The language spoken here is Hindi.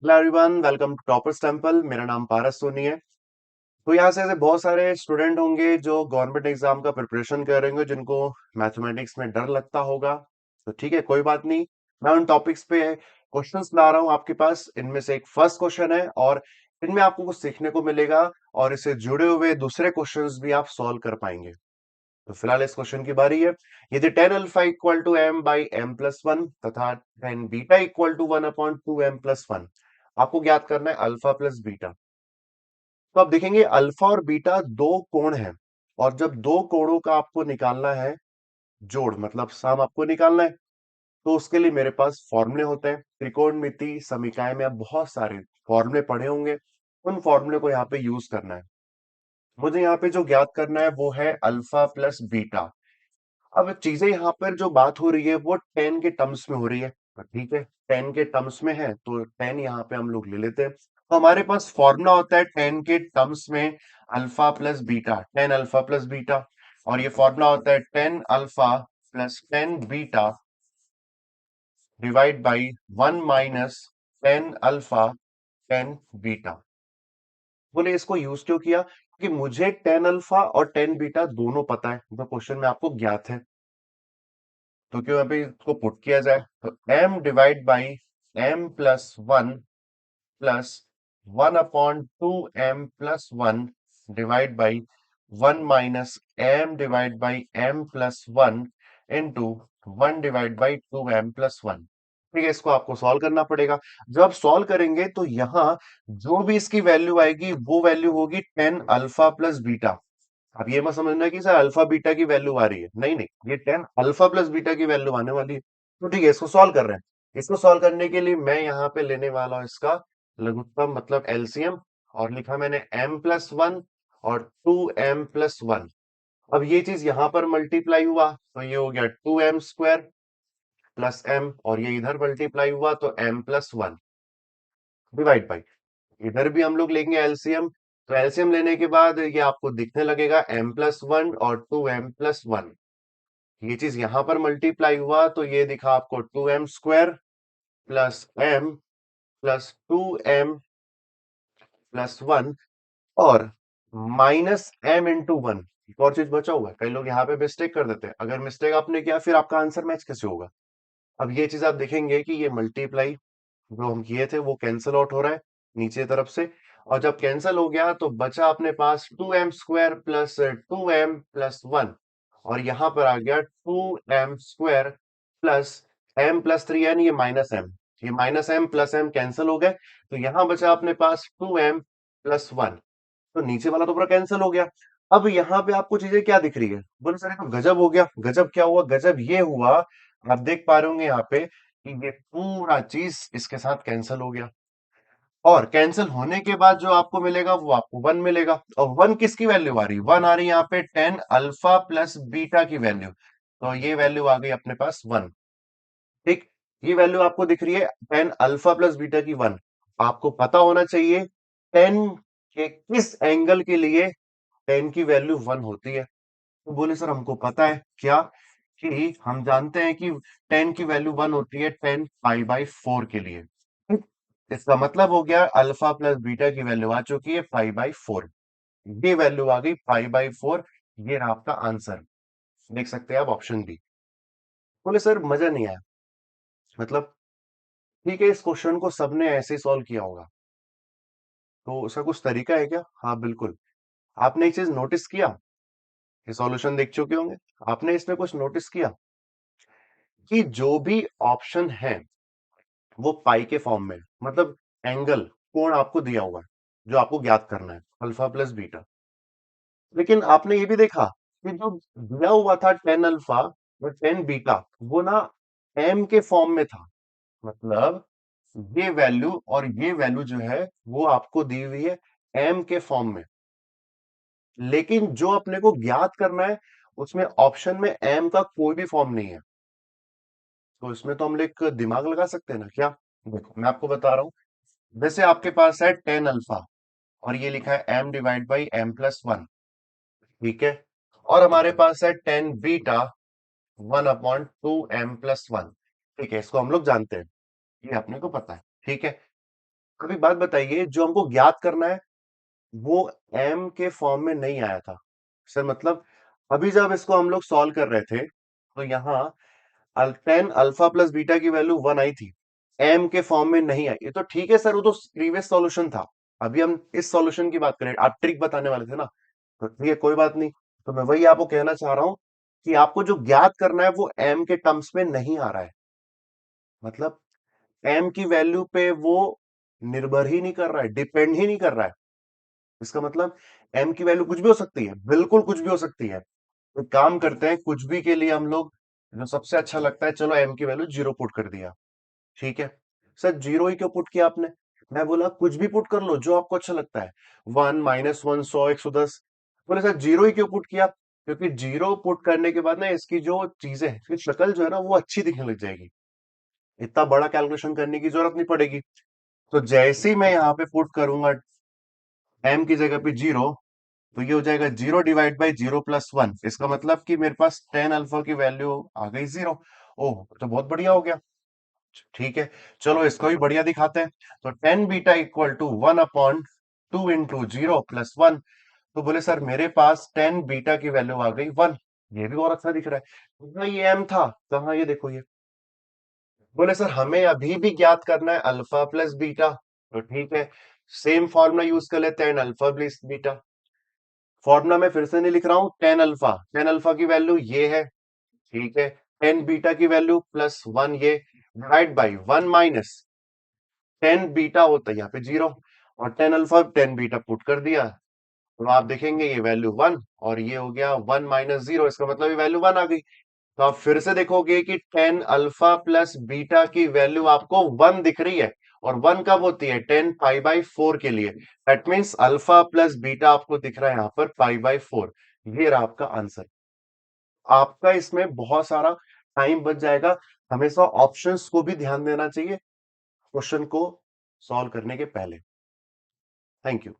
Hello everyone, welcome to toppers temple. मेरा नाम पारस सोनी है। तो यहाँ से ऐसे बहुत सारे स्टूडेंट होंगे जो गवर्नमेंट एग्जाम का प्रिपरेशन कर रहे होंगे, जिनको मैथमेटिक्स में डर लगता होगा। तो ठीक है, कोई बात नहीं। मैं उन टॉपिक्स पे क्वेश्चंस ला रहा हूँ आपके पास। इनमें से एक फर्स्ट क्वेश्चन है और इनमें आपको कुछ सीखने को मिलेगा और इससे जुड़े हुए दूसरे क्वेश्चंस भी आप सॉल्व कर पाएंगे। तो फिलहाल इस क्वेश्चन की बारी है। यदि tan alpha equal to M by M plus one तथा tan beta equal to one upon two M plus one, आपको ज्ञात करना है अल्फा प्लस बीटा। तो आप देखेंगे अल्फा और बीटा दो कोण हैं, और जब दो कोणों का आपको निकालना है जोड़, मतलब सम आपको निकालना है, तो उसके लिए मेरे पास फॉर्मूले होते हैं। त्रिकोणमिति समीकरण में आप बहुत सारे फॉर्मूले पढ़े होंगे, उन फॉर्मूले को यहाँ पे यूज करना है। मुझे यहाँ पे जो ज्ञात करना है वो है अल्फा प्लस बीटा। अब चीजें यहाँ पर जो बात हो रही है वो टेन के टर्म्स में हो रही है, तो ठीक है, टेन के टर्म्स में है तो टेन यहाँ पे हम लोग ले लेते हैं। तो हमारे पास फॉर्मूला होता है टेन के टर्म्स में alpha plus beta, tan alpha plus beta. और ये फॉर्मूला होता है tan alpha plus tan beta divide by one minus tan alpha tan beta. बोले इसको यूज क्यों किया? क्योंकि मुझे टेन अल्फा और टेन बीटा दोनों पता है, जो क्वेश्चन में आपको ज्ञात है। तो क्यों अभी इसको पुट किया जाए, तो m divide by m plus one plus one upon two M plus one divide by one minus M divide by M plus one into one divide by two M plus one. ठीक है, इसको आपको सॉल्व करना पड़ेगा। जब आप सॉल्व करेंगे तो यहां जो भी इसकी वैल्यू आएगी वो वैल्यू होगी टेन अल्फा प्लस बीटा। अब ये मत समझना कि सर अल्फा बीटा की वैल्यू आ रही है, नहीं नहीं, ये टेन अल्फा प्लस बीटा की वैल्यू आने वाली है। तो ठीक है, इसको सॉल्व कर रहे हैं। इसको सॉल्व करने के लिए मैं यहाँ पे लेने वाला हूँ इसका लघुत्तम, मतलब एलसीएम। और लिखा मैंने m प्लस वन और टू एम प्लस वन। अब ये चीज यहाँ पर मल्टीप्लाई हुआ तो ये हो गया two M square plus M, और ये इधर मल्टीप्लाई हुआ तो m plus one divide by, इधर भी हम लोग लेंगे एलसीएम। तो एलसीएम लेने के बाद ये आपको दिखने लगेगा m प्लस वन और टू एम प्लस वन। ये चीज यहां पर मल्टीप्लाई हुआ तो ये दिखा आपको two M square plus M plus two M plus one, और माइनस एम इंटू वन। एक और चीज बचा हुआ है, कई लोग यहाँ पे मिस्टेक कर देते हैं। अगर मिस्टेक आपने किया फिर आपका आंसर मैच कैसे होगा? अब ये चीज आप देखेंगे कि ये मल्टीप्लाई जो हम किए थे वो कैंसिल आउट हो रहा है नीचे तरफ से। और जब कैंसिल हो गया तो बचा अपने पास two M square plus two M plus one, और यहां पर आ गया two M square plus M plus three, यानी ये माइनस एम। ये minus M plus M cancel हो गए, तो यहां बचा अपने पास टू एम प्लस वन। तो नीचे वाला तो पूरा कैंसिल हो गया। अब यहाँ पे आपको चीजें क्या दिख रही है? बोले सर ये तो गजब हो गया। गजब क्या हुआ? गजब ये हुआ, आप देख पा रहे होंगे यहाँ पे कि ये पूरा चीज इसके साथ कैंसिल हो गया। और कैंसिल होने के बाद जो आपको मिलेगा वो आपको वन मिलेगा। और वन किसकी वैल्यू आ रही है? वन आ रही है यहाँ पे टेन अल्फा प्लस बीटा की वैल्यू। तो ये वैल्यू आ गई अपने पास वन। ठीक, ये वैल्यू आपको दिख रही है टेन अल्फा प्लस बीटा की वन। आपको पता होना चाहिए टेन के किस एंगल के लिए टेन की वैल्यू वन होती है। तो बोले सर हमको पता है क्या, कि हम जानते हैं कि टेन की वैल्यू वन होती है टेन पाई बाई फोर के लिए। इसका मतलब हो गया अल्फा प्लस बीटा की वैल्यू आ चुकी है पाई बाई फोर। ये वैल्यू आ गई पाई बाई फोर। ये रहा आपका आंसर। देख सकते हैं आप ऑप्शन बी। बोले सर मजा नहीं आया, मतलब ठीक है, इस क्वेश्चन को सबने ऐसे ही सॉल्व किया होगा, तो उसका कुछ तरीका है क्या? हाँ बिल्कुल। आपने एक चीज नोटिस किया, ये सॉल्यूशन देख चुके होंगे, आपने इसमें कुछ नोटिस किया कि जो भी ऑप्शन है वो पाई के फॉर्म में, मतलब एंगल, कोण आपको दिया हुआ है जो आपको ज्ञात करना है, अल्फा प्लस बीटा। लेकिन आपने ये भी देखा कि जो दिया हुआ था टेन अल्फा और टेन बीटा, वो ना एम के फॉर्म में था। मतलब ये वैल्यू और ये वैल्यू जो है वो आपको दी हुई है एम के फॉर्म में। लेकिन जो अपने को ज्ञात करना है उसमें ऑप्शन में एम का कोई भी फॉर्म नहीं है। तो इसमें तो हम लोग एक दिमाग लगा सकते हैं ना क्या? देखो मैं आपको बता रहा हूं। जैसे आपके पास है टेन अल्फा और ये लिखा है M divide by M plus one, ठीक है। और हमारे पास है tan beta one upon two M plus one, ठीक है, इसको हम लोग जानते हैं, ये अपने को पता है, ठीक है। अभी बात बताइए, जो हमको ज्ञात करना है वो एम के फॉर्म में नहीं आया था सर। मतलब अभी जब इसको हम लोग सॉल्व कर रहे थे तो यहाँ टेन अल्फा प्लस बीटा की वैल्यू 1 आई थी, एम के फॉर्म में नहीं आई। ये तो ठीक है सर, वो तो प्रीवियस सॉल्यूशन था। अभी हम इस सॉल्यूशन की बात करें, आप ट्रिक बताने वाले थे ना, तो ठीक है कोई बात नहीं। तो मैं वही आपको कहना चाह रहा हूं कि आपको जो ज्ञात करना है वो एम के टर्म्स में नहीं आ रहा है। मतलब एम की वैल्यू पे वो निर्भर ही नहीं कर रहा है, डिपेंड ही नहीं कर रहा है। इसका मतलब एम की वैल्यू कुछ भी हो सकती है, बिल्कुल कुछ भी हो सकती है। तो काम करते हैं, कुछ भी के लिए हम लोग जो सबसे अच्छा लगता है, चलो एम की वैल्यू 0 पुट कर दिया। ठीक है सर, 0 ही क्यों पुट किया आपने? मैं बोला कुछ भी पुट कर लो जो आपको अच्छा लगता है, 1 -1 100 110। बोले सर 0 ही क्यों पुट किया? क्योंकि 0 पुट करने के बाद ना इसकी जो चीजें, इसकी शक्ल जो है ना वो अच्छी दिखने लग जाएगी, इतना बड़ा कैलकुलेशन करने की जरूरत नहीं पड़ेगी। तो जैसे ही मैं यहाँ पे पुट करूंगा एम की जगह पे 0, तो ये हो जाएगा 0 डिवाइड बाई 0 + 1। इसका मतलब कि मेरे पास टेन अल्फा की वैल्यू आ गई 0। ओह, तो बहुत बढ़िया हो गया। ठीक है, चलो इसको भी बढ़िया दिखाते हैं। तो टेन बीटा इक्वल टू 1/2 × 0 + 1। तो बोले सर मेरे पास टेन बीटा की वैल्यू आ गई 1। ये भी और अच्छा दिख रहा है। कहाँ ये एम था, कहाँ ये देखो ये। बोले सर हमें अभी भी ज्ञात करना है अल्फा प्लस बीटा। तो ठीक है, सेम फॉर्मूला यूज कर लेते हैं, अल्फा प्लस बीटा। फॉर्मूला में फिर से नहीं लिख रहा हूं, टेन अल्फा की वैल्यू ये है। ठीक है, टेन बीटा की वैल्यू +1 ये, डिवाइड बाई 1 - टेन बीटा होता है यहाँ पे 0, और tan alpha tan beta put कर दिया। तो आप देखेंगे ये वैल्यू 1, और ये हो गया 1 - 0, इसका मतलब ये वैल्यू 1 आ गई। तो आप फिर से देखोगे कि टेन अल्फा प्लस बीटा की वैल्यू आपको 1 दिख रही है, और 1 कब होती है? 10 π/4 के लिए। That means alpha plus beta आपको दिख रहा है यहाँ पर π/4। ये रहा आपका आंसर। आपका इसमें बहुत सारा टाइम बच जाएगा। हमेशा ऑप्शंस को भी ध्यान देना चाहिए क्वेश्चन को सॉल्व करने के पहले। Thank you.